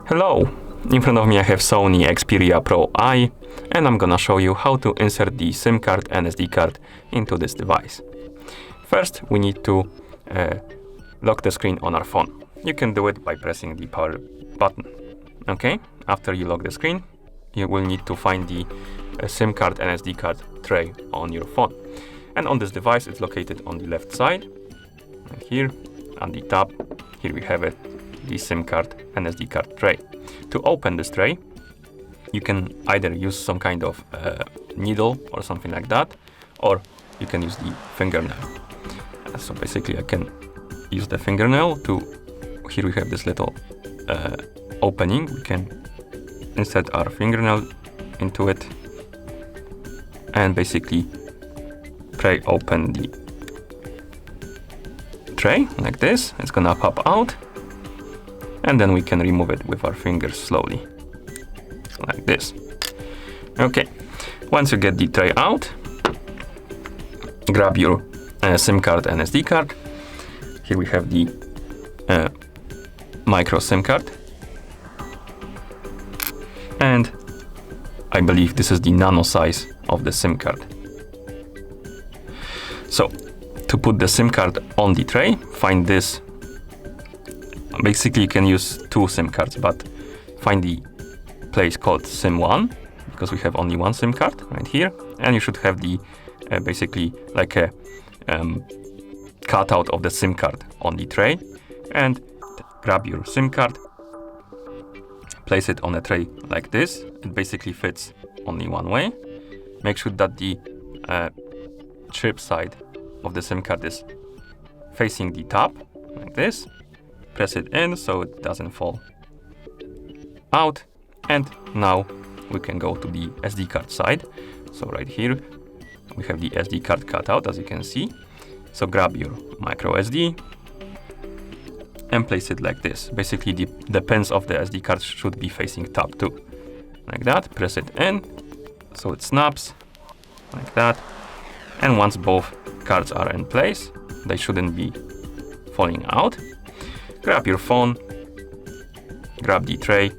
Hello! In front of me I have SONY Xperia Pro-I, and I'm gonna show you how to insert the SIM card and SD card into this device. First, we need to lock the screen on our phone. You can do it by pressing the power button. Okay, after you lock the screen, you will need to find the SIM card and SD card tray on your phone. And on this device, it's located on the left side. And here, on the top, here we have it, the SIM card and SD card tray. To open this tray, you can either use some kind of needle or something like that, or you can use the fingernail. So basically I can use the fingernail to, here we have this little opening. We can insert our fingernail into it and basically pry open the tray like this. It's gonna pop out. And then we can remove it with our fingers slowly, like this. Okay, once you get the tray out, grab your SIM card and SD card. Here we have the micro SIM card. And I believe this is the nano size of the SIM card. So, to put the SIM card on the tray, find this. Basically, you can use two SIM cards, but find the place called SIM1, because we have only one SIM card right here, and you should have the basically like a cutout of the SIM card on the tray. And grab your SIM card, place it on a tray like this. It basically fits only one way. Make sure that the chip side of the SIM card is facing the top, like this. Press it in so it doesn't fall out. And now we can go to the SD card side. So right here we have the SD card cutout, as you can see. So grab your micro SD and place it like this. Basically the pins of the SD card should be facing top too. Like that. Press it in so it snaps like that. And once both cards are in place, they shouldn't be falling out. Grab your phone, grab the tray,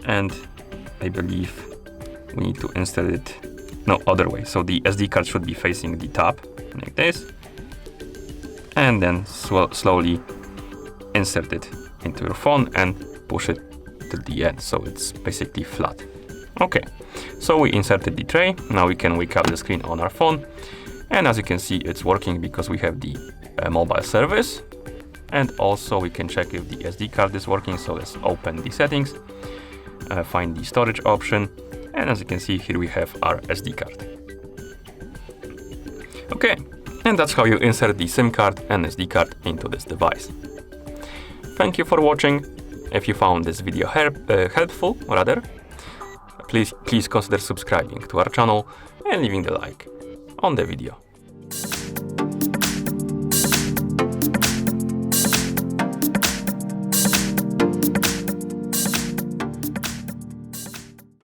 and I believe we need to insert it, no, other way. So the SD card should be facing the top, like this. And then slowly insert it into your phone and push it to the end, so it's basically flat. Okay, so we inserted the tray. Now we can wake up the screen on our phone. And as you can see, it's working because we have the mobile service. And also we can check if the SD card is working. So let's open the settings, find the storage option. And as you can see, here we have our SD card. Okay, and that's how you insert the SIM card and SD card into this device. Thank you for watching. If you found this video helpful, please consider subscribing to our channel and leaving the like on the video.